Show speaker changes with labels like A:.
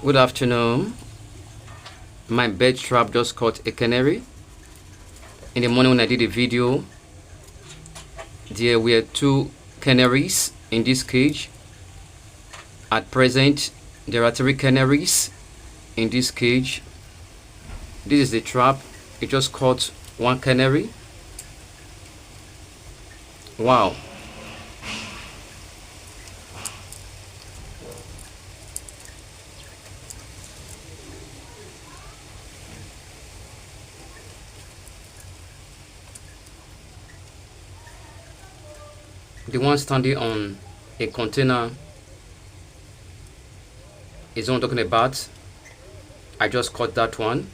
A: Good afternoon. My bed trap just caught a canary. In the morning when I did a video, there were 2 canaries in this cage. At present, there are 3 canaries in this cage. This is the trap. It just caught 1 canary. Wow. The one standing on a container is what I'm talking about. I just caught that one.